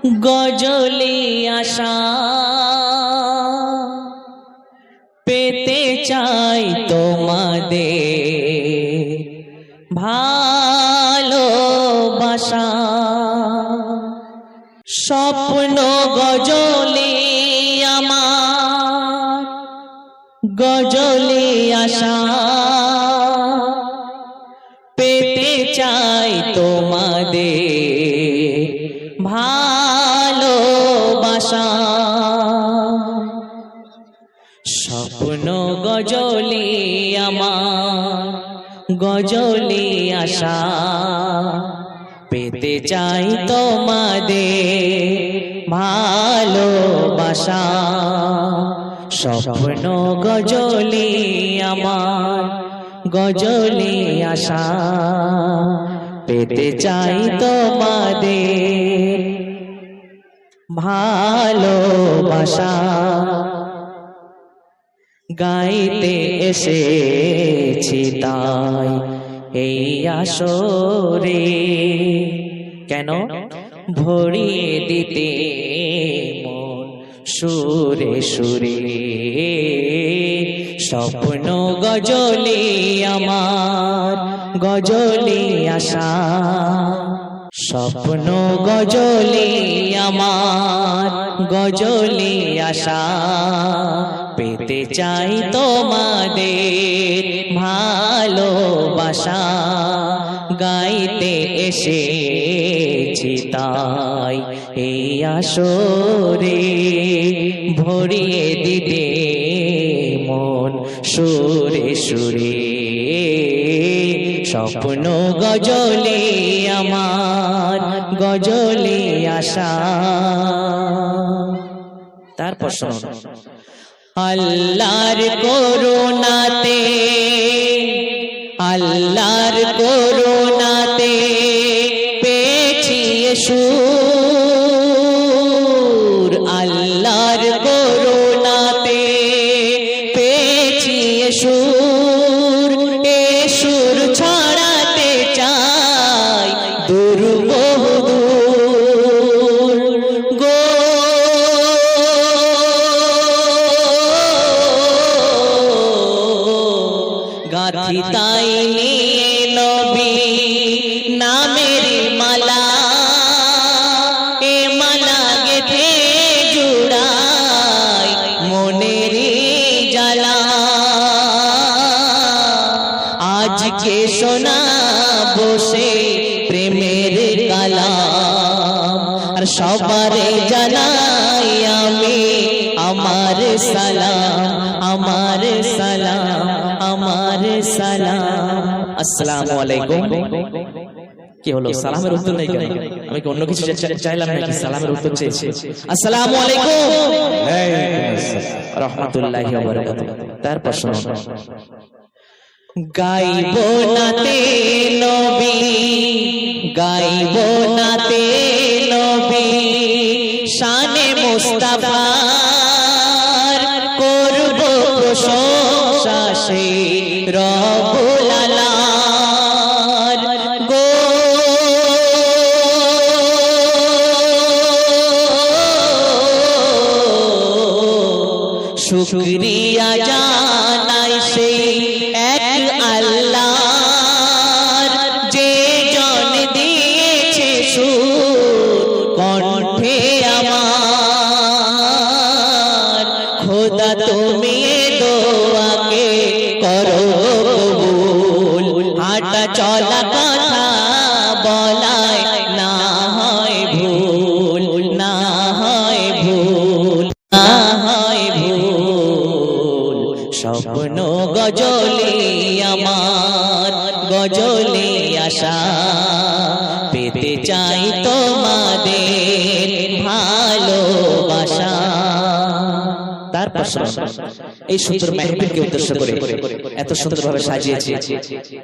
গজলে আশা পেতে চাই তোমাদের ভালোবাসা। স্বপ্ন গজলে আমার গজলে আশা পেতে চাই তোমাদের ভালোবাসা। স্বপ্ন গজলে আমার গজলে আশা পেতে চাই তোমাদের ভালোবাসা। স্বপ্ন গজলে আমার গজলে আশা পেতে চাই তোমাদের ভালোবাসা। গাইতে এসেছি তাই এই আসরে, কেন ভরিয়ে দিতে মন সুরে সুরে। স্বপ্ন গজলে আমার গজলে আশা, স্বপ্ন গজলে আমার গজলে আশা পেতে চাই তোমাদের ভালোবাসা। গাইতে এসেছি তাই এই আসরে, ভরিয়ে দিতে মন সুরে সুরে। স্বপ্ন গজলে আমার গজলে আশা। তারপর শুনুন, আল্লাহর করুণাতে আল্লাহর করুণাতে পেয়েছি সুর। আল্লাহর করুণাতে পেয়েছি সুর। এ সুর ছড়াতে চাই দূর বহুদূর গো। গাথি তাই নিয়ে নবী নামের মালা, এ মালা গেথে জুড়াই মনের জ্বালা। আজকে শোনা বসে প্রেমের কালাম, আর সবারে জানাই আমি আমার সালাম, আমার সালাম, আমার সালাম। আসসালামু আলাইকুম। কি হলো, সালামের উত্তর নেই কেন? আমি কি অন্য কিছু চাইলাম নাকি? সালামের উত্তর চেয়েছি। আসসালামু আলাইকুম রাহমাতুল্লাহি ওয়া বারাকাতুহু। তারপর শুনুন, গাইব নাতে নবী গাইব নাতে নবী শানে মুস্তাফার, করব প্রশংসা সেই রব্বুল আলার গো। শুকরিয়া জানাই সেই এক আল্লাহর, যে জন দিয়েছে সুর কণ্ঠে আমার। খোদা তুমি দোয়াকে করো কবুল, হাঁটা চলা কথা বলায় না হয় ভুল, না হয় ভুল, না হয় ভুল। স্বপ্ন গজলে আমার গজলে আশা পেতে চাই তোমাদের ভালোবাসা। তারপর এই সুন্দর মেহফিলকে উদ্দেশ্য করে এত সুন্দরভাবে সাজিয়েছে,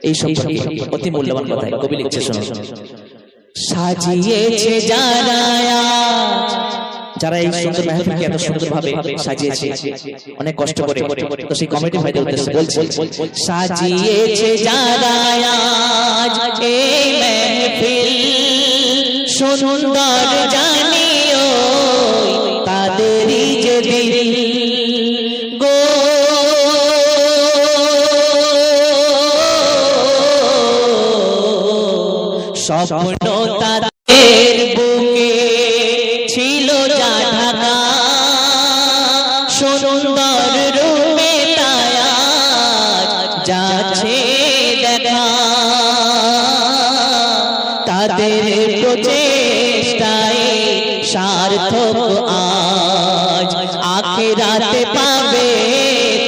এই সম্পর্কে অতি মূল্যবান কথা কবি লিখছে, শুনুন। সাজিয়েছে যারা এই সুন্দর মেহফিলকে এত সুন্দরভাবে সাজিয়েছে অনেক কষ্ট করে, তো সেই কমিটি ভাইদের উদ্দেশ্যে বলছি, সাজিয়েছে যারা আজ এই মেহফিল সুন্দর জানিও স্বপ্ন তাদের বুকে ছিল যা ঢাকা, সুন্দর রূপে তায়া যাচ্ছে দেখা, তাদের প্রচেষ্টায় সার্থক আজ আখিরাতে পাবে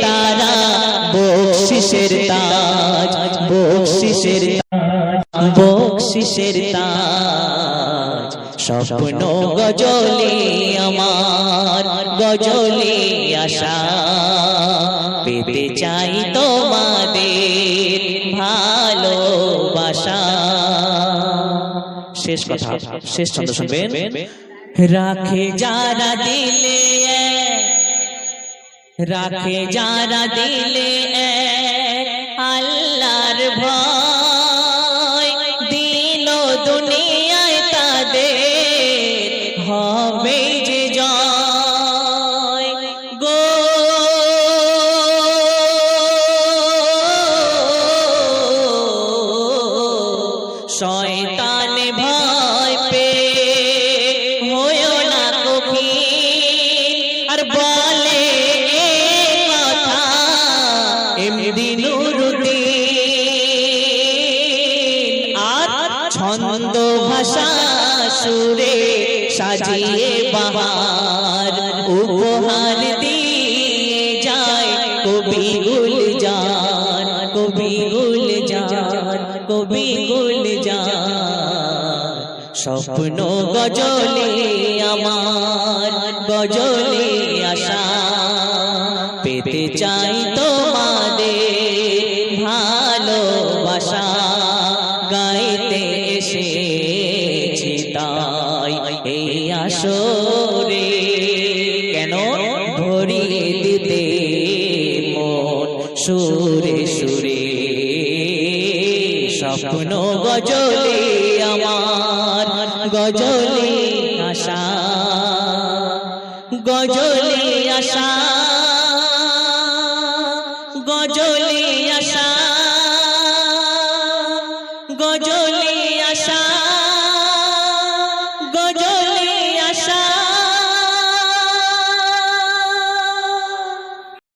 তারা বকশিসের তাজ, বকশিসের বকশিসের তাজ। স্বপ্ন গজলে আমার গজলে আশা, পেতে চাই তোমাদের ভালোবাসা। শেষ কথা, শেষ ছন্দ শুনবেন। রাখে যারা দিলে, রাখে যারা দিলে আল্লাহর ভয়, দিল দুনিয়ায় তাদের হবে যে জয় গো। শয়তান ভয় পে হয়ো না কঠিন, আর বলে কথা এমনি নুরুদ্দিন, আর ছন্দ ভাষা সুরে সাজিয়ে বাহার উপহার দিয়ে যায় কবি গুলজার, কবি গুলজার, কবি গুলজার। স্বপ্ন গজলে আমার গজলে আশা, পেতে চাই তোমাদের ভালোবাসা, গাইতে এসেছি তাই এই আসরে, কেন ভরিয়ে দিতে মন সুরে সুরে। স্বপ্ন গজলে আমার গজলে আশা, গজলে আশা, গজলে আশা।